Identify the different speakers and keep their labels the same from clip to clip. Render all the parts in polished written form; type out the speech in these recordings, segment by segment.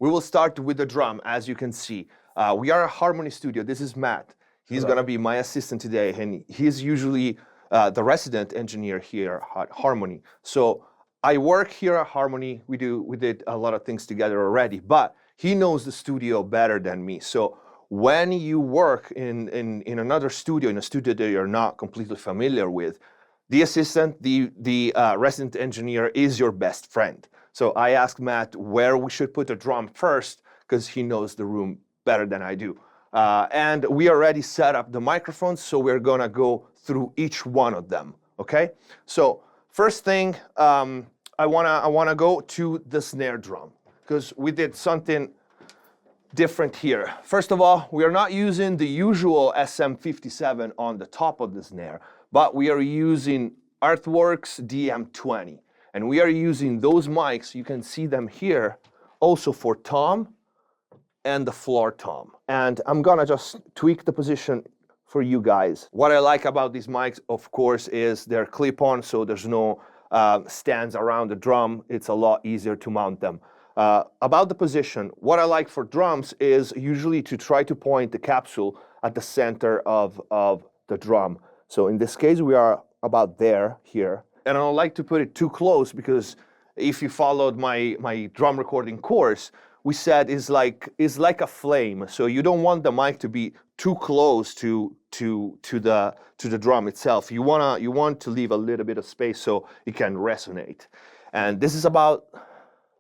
Speaker 1: we will start with the drum, as you can see. We are a Harmony studio. This is Matt. He's going to be my assistant today, and he's usually the resident engineer here at Harmony. So I work here at Harmony. We did a lot of things together already, but he knows the studio better than me. So when you work in another studio, in a studio that you're not completely familiar with, the assistant, the resident engineer is your best friend. So I asked Matt where we should put the drum first, because he knows the room better than I do. And we already set up the microphones, so we're gonna go through each one of them, okay? So first thing, I wanna go to the snare drum, because we did something different here. First of all, we are not using the usual SM57 on the top of the snare, but we are using Artworks DM20. And we are using those mics, you can see them here, also for tom and the floor tom. And I'm gonna just tweak the position for you guys. What I like about these mics, of course, is they're clip-on, so there's no stands around the drum. It's a lot easier to mount them. About the position, what I like for drums is usually to try to point the capsule at the center of the drum. So in this case, we are about there, here. And I don't like to put it too close, because if you followed my drum recording course, we said is like a flame. So you don't want the mic to be too close to the drum itself. You want to leave a little bit of space so it can resonate. And this is about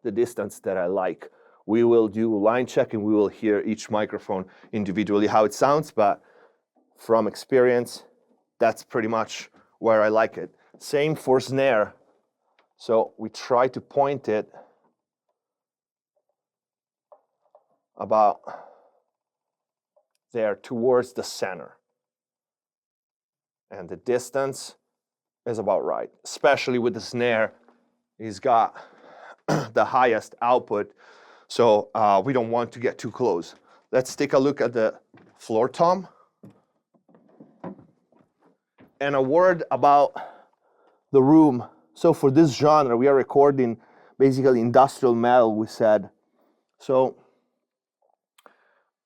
Speaker 1: the distance that I like. We will do line check and we will hear each microphone individually how it sounds, but from experience, that's pretty much where I like it. Same for snare. So we try to point it about there towards the center. And the distance is about right, especially with the snare. He's got the highest output, so we don't want to get too close. Let's take a look at the floor tom. And a word about the room. So for this genre, we are recording basically industrial metal, we said. So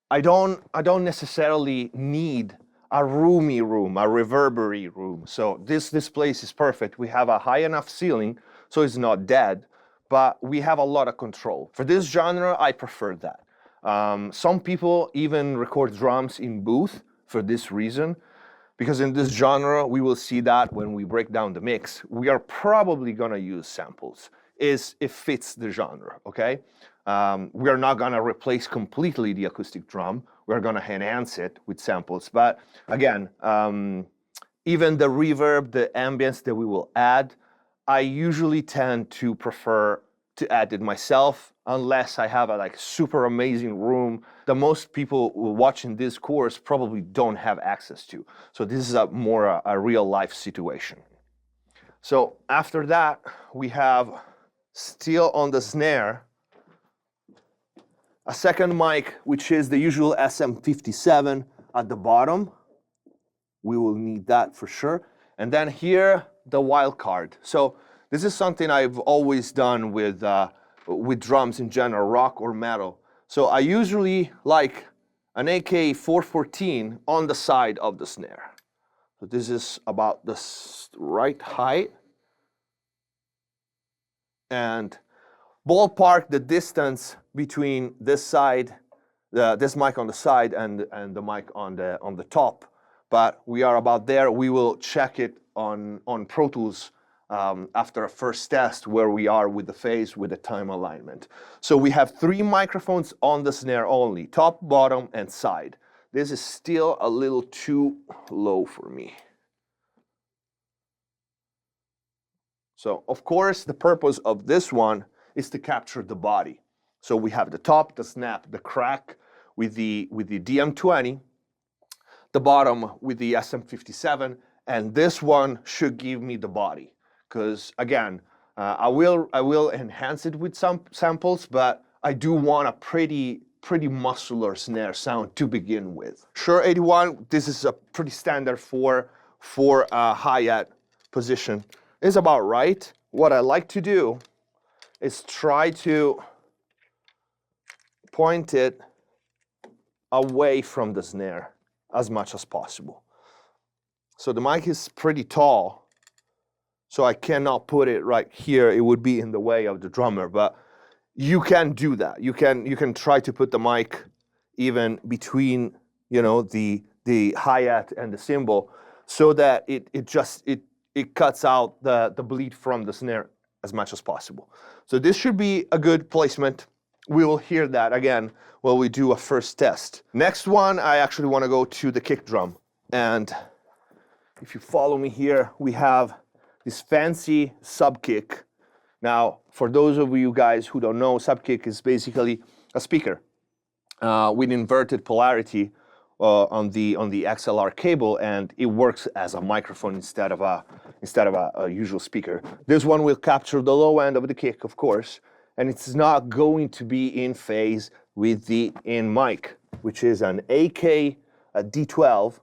Speaker 1: I don't necessarily need a roomy room, a reverbery room. So this place is perfect. We have a high enough ceiling, so it's not dead, but we have a lot of control. For this genre, I prefer that. Some people even record drums in booth for this reason, because in this genre, we will see that when we break down the mix, we are probably gonna use samples. It fits the genre, okay? We are not gonna replace completely the acoustic drum. We're gonna enhance it with samples. But again, even the reverb, the ambience that we will add, I usually tend to prefer to add it myself, unless I have a super amazing room that most people watching this course probably don't have access to. So this is more a real life situation. So after that, we have still on the snare, a second mic, which is the usual SM57 at the bottom. We will need that for sure. And then here, the wild card. So this is something I've always done with drums in general, rock or metal. So I usually like an AK-414 on the side of the snare. So this is about the right height. And ballpark the distance between this side, this mic on the side and the mic on the top. But we are about there. We will check it on Pro Tools after a first test where we are with the phase, with the time alignment. So we have 3 microphones on the snare only, top, bottom, and side. This is still a little too low for me. So of course, the purpose of this one is to capture the body. So we have the top, the snap, the crack with the DM20, the bottom with the SM57, and this one should give me the body. Because again, I will enhance it with some samples, but I do want a pretty muscular snare sound to begin with. Shure 81, this is a pretty standard for a hi-hat position. It's about right. What I like to do is try to point it away from the snare as much as possible. So the mic is pretty tall, so I cannot put it right here. It would be in the way of the drummer, but you can do that. You can try to put the mic even between, you know, the hi-hat and the cymbal, so that it cuts out the bleed from the snare as much as possible. So this should be a good placement. We will hear that again while we do a first test. Next one, I actually want to go to the kick drum. And if you follow me here, we have this fancy sub kick. Now, for those of you guys who don't know, sub kick is basically a speaker with inverted polarity on the XLR cable, and it works as a microphone instead of a usual speaker. This one will capture the low end of the kick, of course, and it's not going to be in phase with the in mic, which is an AK D12.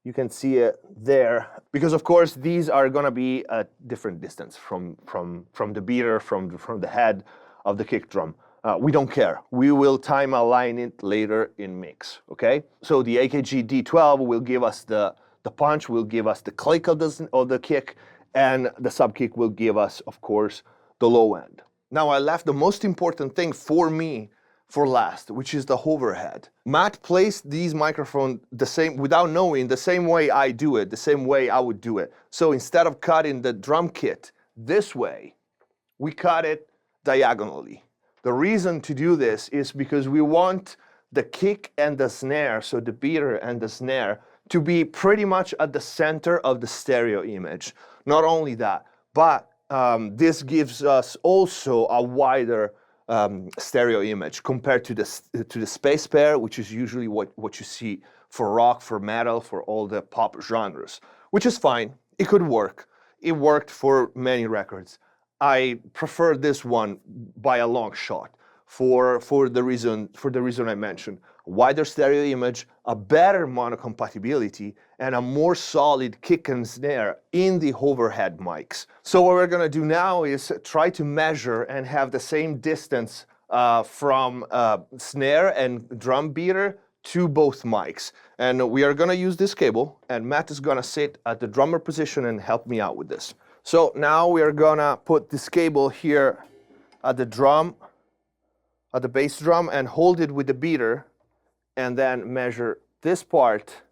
Speaker 1: You can see it there, because of course these are gonna be a different distance from the beater, from the head of the kick drum. We don't care. We will time align it later in mix, okay? So the AKG D12 will give us the punch, will give us the click of the kick, and the sub kick will give us, of course, the low end. Now I left the most important thing for me for last, which is the overhead. Matt placed these microphones the same, without knowing, the same way I do it, the same way I would do it. So instead of cutting the drum kit this way, we cut it diagonally. The reason to do this is because we want the kick and the snare, so the beater and the snare, to be pretty much at the center of the stereo image. Not only that, but this gives us also a wider stereo image compared to the space pair, which is usually what you see for rock, for metal, for all the pop genres, which is fine. It could work. It worked for many records. I prefer this one by a long shot for the reason I mentioned. Wider stereo image, a better mono compatibility, and a more solid kick and snare in the overhead mics. So what we're gonna do now is try to measure and have the same distance from snare and drum beater to both mics. And we are gonna use this cable, and Matt is gonna sit at the drummer position and help me out with this. So now we are gonna put this cable here at the drum, at the bass drum, and hold it with the beater, and then measure this part.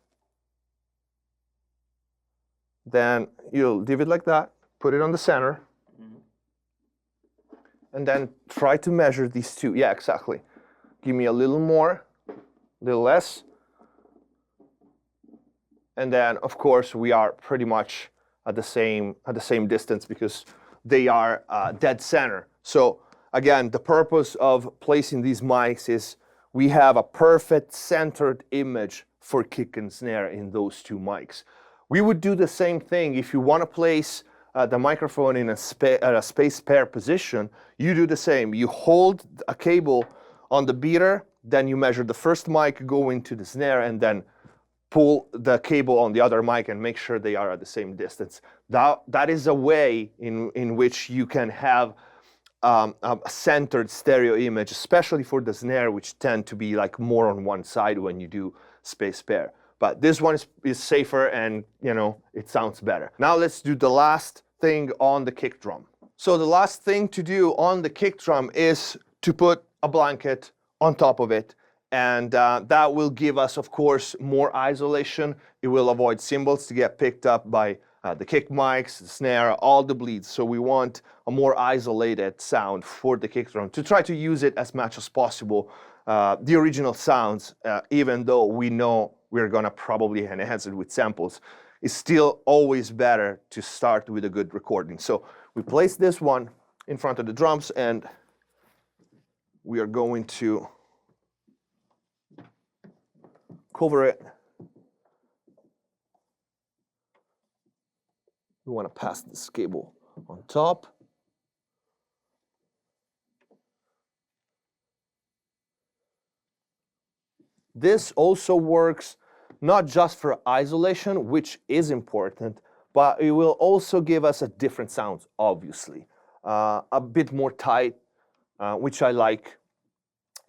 Speaker 1: Then you'll leave it like that, put it on the center, and then try to measure these two. Yeah, exactly. Give me a little more, a little less. And then, of course, we are pretty much at the same distance because they are dead center. So again, the purpose of placing these mics is we have a perfect centered image for kick and snare in those two mics. We would do the same thing if you want to place the microphone in a space pair position. You do the same. You hold a cable on the beater, then you measure the first mic going to the snare, and then pull the cable on the other mic and make sure they are at the same distance. That is a way in which you can have a centered stereo image, especially for the snare, which tend to be like more on one side when you do space pair. But this one is safer, and you know, it sounds better. Now let's do the last thing on the kick drum. So the last thing to do on the kick drum is to put a blanket on top of it. And that will give us, of course, more isolation. It will avoid cymbals to get picked up by the kick mics, the snare, all the bleeds. So we want a more isolated sound for the kick drum to try to use it as much as possible. The original sounds, even though we know we're gonna probably enhance it with samples, it's still always better to start with a good recording. So we place this one in front of the drums, and we are going to cover it. We want to pass this cable on top. This also works not just for isolation, which is important, but it will also give us a different sound, obviously. A bit more tight, which I like.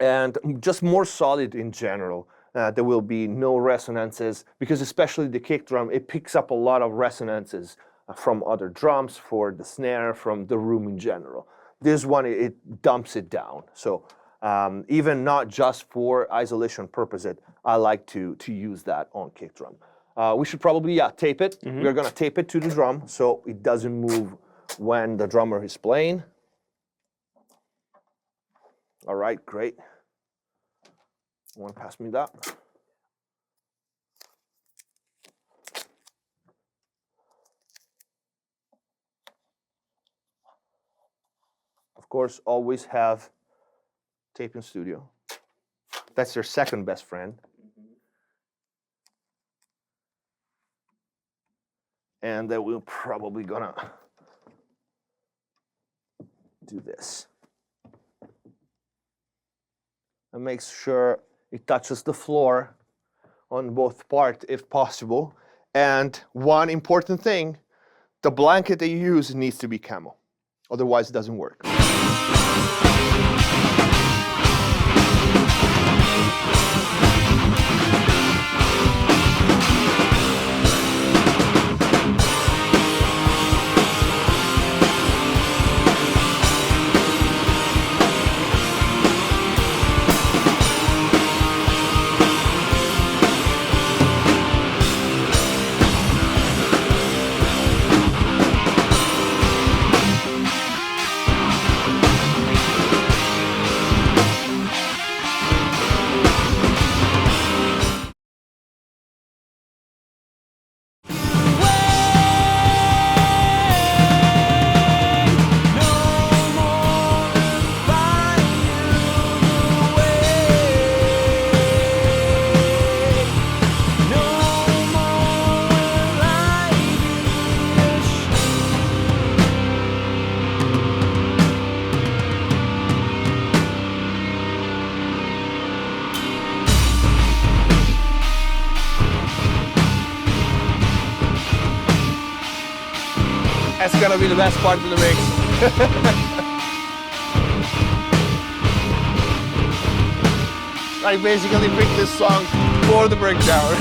Speaker 1: and just more solid in general. There will be no resonances, because especially the kick drum, it picks up a lot of resonances from other drums, for the snare, from the room in general. This one, it dumps it down. So even not just for isolation purposes, I like to use that on kick drum. We should probably tape it. We're gonna tape it to the drum so it doesn't move when the drummer is playing. All right, great. Want to pass me that? Of course, always have tape in studio. That's your second best friend. And then we're probably gonna do this. And make sure it touches the floor on both parts if possible. And one important thing, the blanket that you use needs to be camo. Otherwise, it doesn't work. That's gonna be the best part of the mix. I basically picked this song for the breakdown.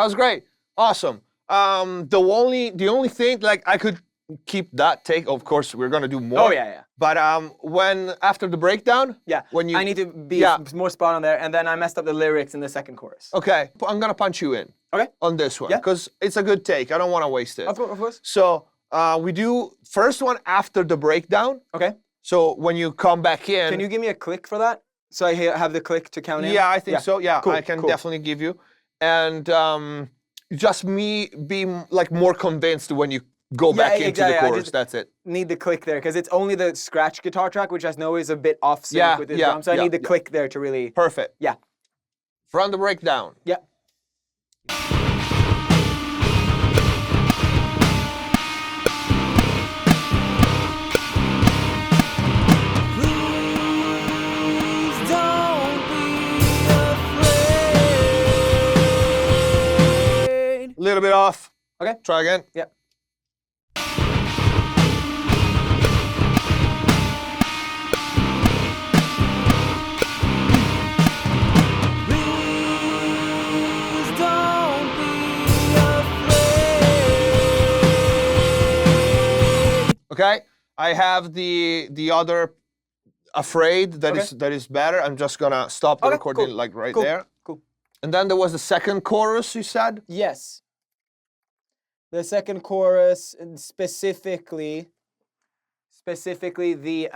Speaker 1: That was great, awesome. The only thing, like, I could keep that take. Of course, we're gonna do more.
Speaker 2: Oh yeah.
Speaker 1: But when after the breakdown,
Speaker 2: when you, I need to be more spot on there, and then I messed up the lyrics in the second chorus.
Speaker 1: Okay, I'm gonna punch you in.
Speaker 2: Okay.
Speaker 1: On this one, because it's a good take. I don't want to waste it.
Speaker 2: Of course.
Speaker 1: So we do first one after the breakdown.
Speaker 2: Okay.
Speaker 1: So when you come back in,
Speaker 2: can you give me a click for that? So I have the click to count in.
Speaker 1: Yeah, I think so. Yeah,
Speaker 2: cool,
Speaker 1: I can definitely give you. And just me being like more convinced when you go back into the chorus. That's it.
Speaker 2: Need the click there because it's only the scratch guitar track, which I know is a bit off sync with the drum. So I need the click there to really.
Speaker 1: Perfect.
Speaker 2: Yeah.
Speaker 1: From the breakdown.
Speaker 2: Yeah.
Speaker 1: A little bit off.
Speaker 2: Okay.
Speaker 1: Try again.
Speaker 2: Yeah.
Speaker 1: Okay. I have the other afraid that is better. I'm just gonna stop the recording like right there.
Speaker 2: Cool.
Speaker 1: And then there was the second chorus, you said?
Speaker 2: Yes. The second chorus, and specifically the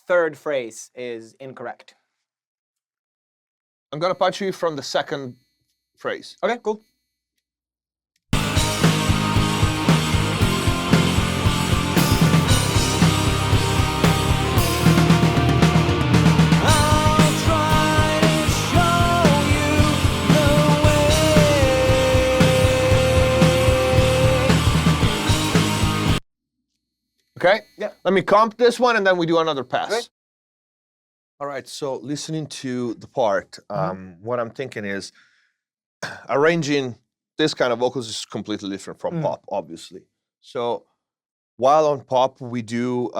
Speaker 2: third phrase is incorrect.
Speaker 1: I'm gonna punch you from the second phrase.
Speaker 2: Okay, cool.
Speaker 1: Okay?
Speaker 2: Yeah.
Speaker 1: Let me comp this one and then we do another pass.
Speaker 2: Okay.
Speaker 1: All right, so listening to the part, what I'm thinking is arranging this kind of vocals is completely different from pop, obviously. So while on pop, we do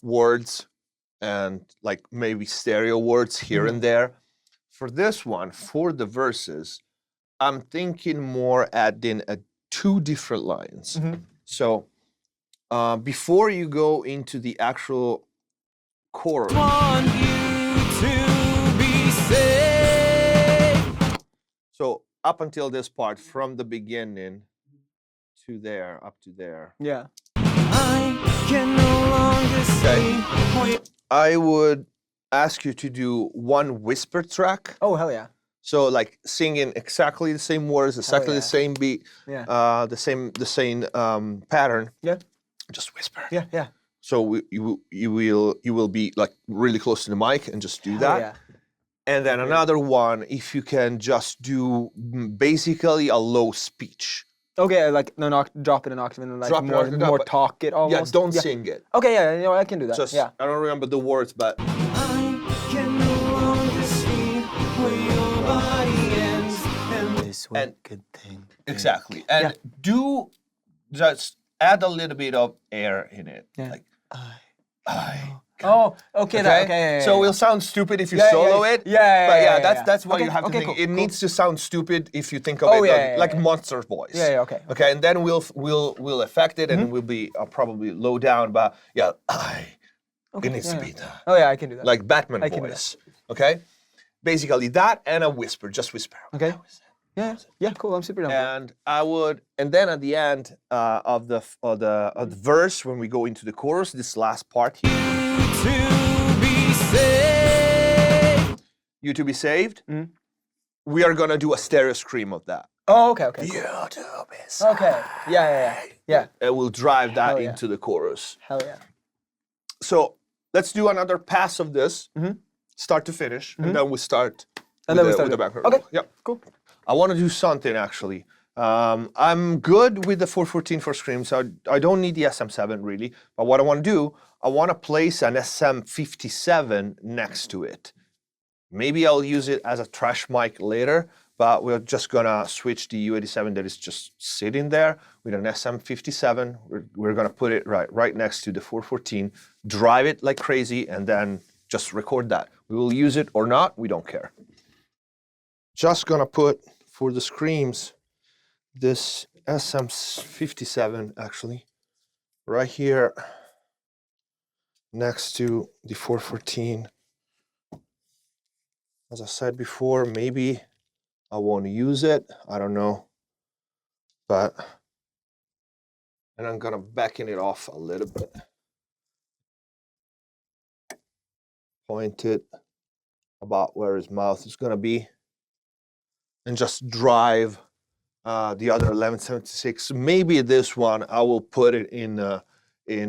Speaker 1: words and like maybe stereo words here and there. For this one, for the verses, I'm thinking more adding two different lines. So before you go into the actual chorus,
Speaker 2: Want you to be safe.
Speaker 1: so up until this part, from the beginning to there, up to there.
Speaker 2: Yeah. I can no longer see.
Speaker 1: I would ask you to do one whisper track.
Speaker 2: Oh, hell yeah.
Speaker 1: So like singing exactly the same words, exactly the same beat,
Speaker 2: Yeah.
Speaker 1: the same pattern.
Speaker 2: Yeah.
Speaker 1: Just whisper.
Speaker 2: Yeah, yeah.
Speaker 1: So you will be like really close to the mic and just do that.
Speaker 2: Yeah.
Speaker 1: And then another one, if you can just do basically a low speech.
Speaker 2: Okay, like no, drop it an octave and like more talk it almost.
Speaker 1: Yeah, don't sing it.
Speaker 2: Okay, yeah, you know, I can do that.
Speaker 1: Just,
Speaker 2: yeah.
Speaker 1: I don't remember the words, but.
Speaker 2: I can no longer see where your body ends and this wicked thing.
Speaker 1: Exactly. And do just add a little bit of air in it.
Speaker 2: Yeah.
Speaker 1: Like, I.
Speaker 2: Oh, okay. Okay.
Speaker 1: So it'll sound stupid if you solo it.
Speaker 2: Yeah.
Speaker 1: But yeah, that's what you have to think.
Speaker 2: Cool,
Speaker 1: it needs to sound stupid if you think of it like Monster Voice.
Speaker 2: Yeah. Okay.
Speaker 1: Okay, and then we'll affect it and we'll be probably low down, but yeah, it needs to be that.
Speaker 2: Oh yeah, I can do that.
Speaker 1: Like Batman voice. Okay, basically that and a whisper, just whisper.
Speaker 2: Okay. Yeah, cool. I'm super down.
Speaker 1: And then at the end of the verse, when we go into the chorus, this last part here. You to be saved. We are gonna do a stereo scream of that.
Speaker 2: Oh, okay.
Speaker 1: You to be saved.
Speaker 2: Okay. Yeah.
Speaker 1: And we'll drive that into the chorus.
Speaker 2: Hell yeah.
Speaker 1: So let's do another pass of this, start to finish, and then we start. With the background.
Speaker 2: Okay.
Speaker 1: Yep.
Speaker 2: Cool.
Speaker 1: I want to do something actually. I'm good with the 414 for screams. So I don't need the SM7 really. But what I want to do, I want to place an SM57 next to it. Maybe I'll use it as a trash mic later, but we're just gonna switch the U87 that is just sitting there with an SM57. We're gonna put it right next to the 414, drive it like crazy, and then just record that. We will use it or not, we don't care. Just gonna put, for the screams, this SM57 actually, right here next to the 414. As I said before, maybe I won't use it, I don't know. And I'm gonna backen it off a little bit. Point it about where his mouth is gonna be. And just drive the other 1176. Maybe this one, I will put it in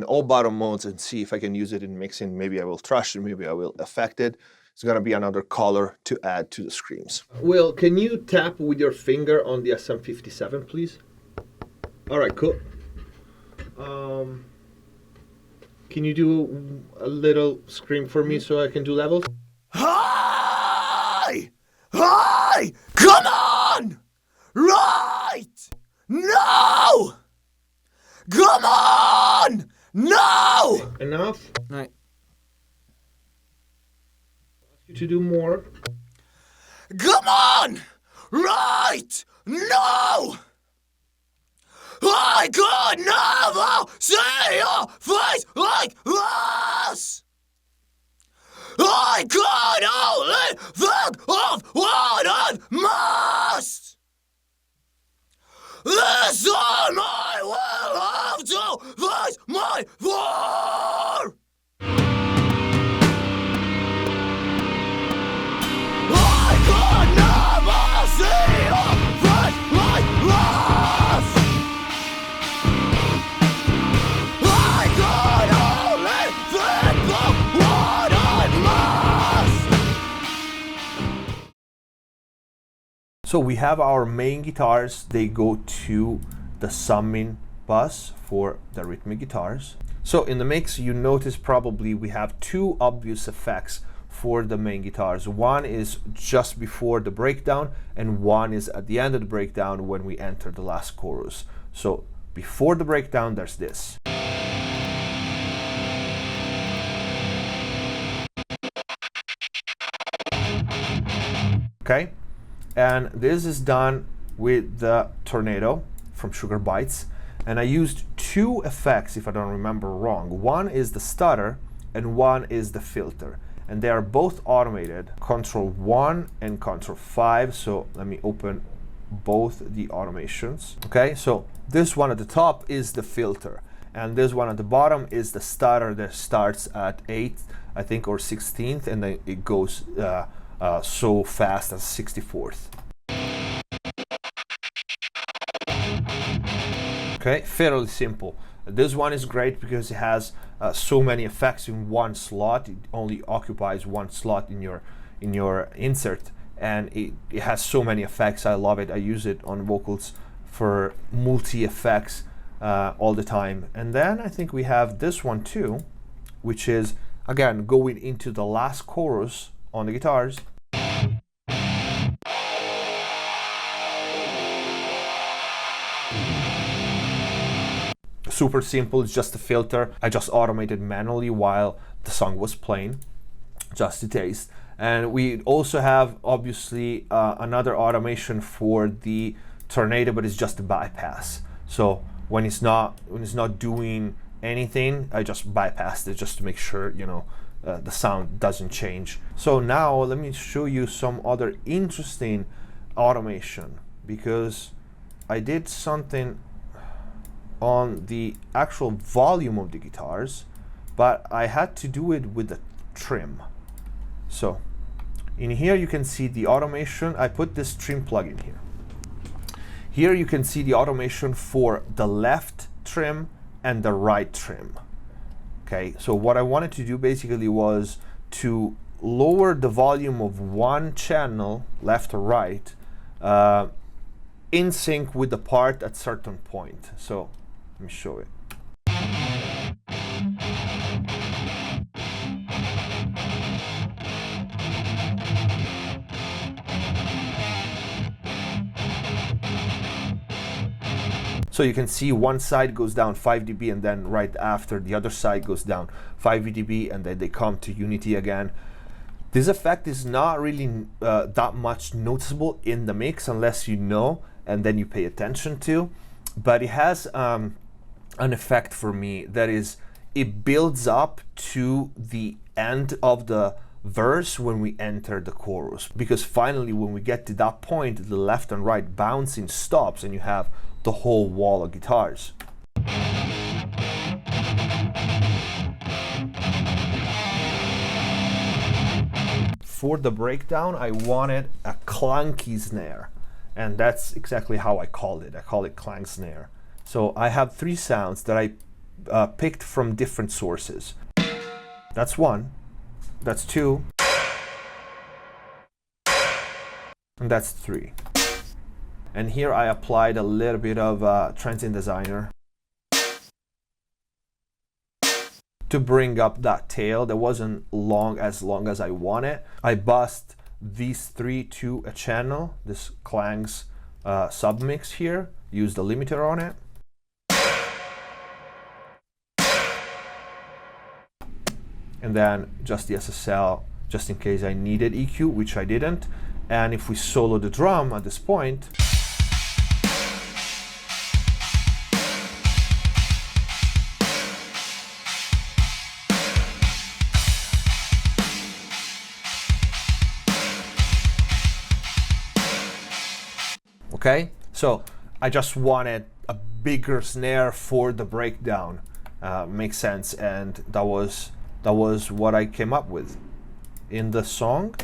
Speaker 1: all bottom modes and see if I can use it in mixing. Maybe I will trash it, maybe I will affect it. It's gonna be another color to add to the screams. Will, can you tap with your finger on the SM57, please? All right, cool. Can you do a little scream for me so I can do levels? Hi! Hi! Come on! Right! No! Come on! No! Enough?
Speaker 2: Right.
Speaker 1: Ask you to do more.
Speaker 3: Come on! Right! No! I could never see your face like this! I could only think of what I must! This time I will have to face my fear. I could never see your face like this. I could only think of what I missed.
Speaker 1: So we have our main guitars, they go to the summing bus for the rhythmic guitars. So in the mix, you notice probably we have two obvious effects for the main guitars. One is just before the breakdown, and one is at the end of the breakdown when we enter the last chorus. So before the breakdown, there's this. Okay, and this is done with the Tornado from Sugar Bites, and I used two effects if I don't remember wrong. One is the stutter and one is the filter, and they are both automated, Control 1 and Control 5. So let me open both the automations. Okay, so this one at the top is the filter, and this one at the bottom is the stutter that starts at 8th, I think, or 16th, and then it goes so fast as 64th. Okay, fairly simple. This one is great because it has so many effects in one slot. It only occupies one slot in your insert, and it has so many effects. I love it. I use it on vocals for multi effects all the time. And then I think we have this one too, which is again going into the last chorus on the guitars. Super simple, it's just a filter. I just automated manually while the song was playing, just to taste. And we also have obviously another automation for the Tornado, but it's just a bypass. So when it's not doing anything, I just bypassed it just to make sure, you know, the sound doesn't change. So now let me show you some other interesting automation, because I did something on the actual volume of the guitars, but I had to do it with the trim. So in here you can see the automation. I put this trim plugin here. Here you can see the automation for the left trim and the right trim. Okay, so what I wanted to do basically was to lower the volume of one channel, left or right, in sync with the part at certain point. So let me show it. So you can see one side goes down 5 dB, and then right after the other side goes down 5 dB, and then they come to unity again. This effect is not really that much noticeable in the mix unless you know and then you pay attention to, but it has an effect for me that is, it builds up to the end of the verse when we enter the chorus, because finally when we get to that point, the left and right bouncing stops and you have the whole wall of guitars. For the breakdown, I wanted a clunky snare, and that's exactly how I called it. I call it clank snare. So I have 3 sounds that I picked from different sources. That's 1, that's 2, and that's 3. And here I applied a little bit of Transient Designer to bring up that tail that wasn't long as I wanted. I bussed these 3 to a channel, this Clangs submix here, used the limiter on it. And then just the SSL, just in case I needed EQ, which I didn't. And if we solo the drum at this point, okay, so I just wanted a bigger snare for the breakdown. Makes sense, and that was what I came up with. In the song,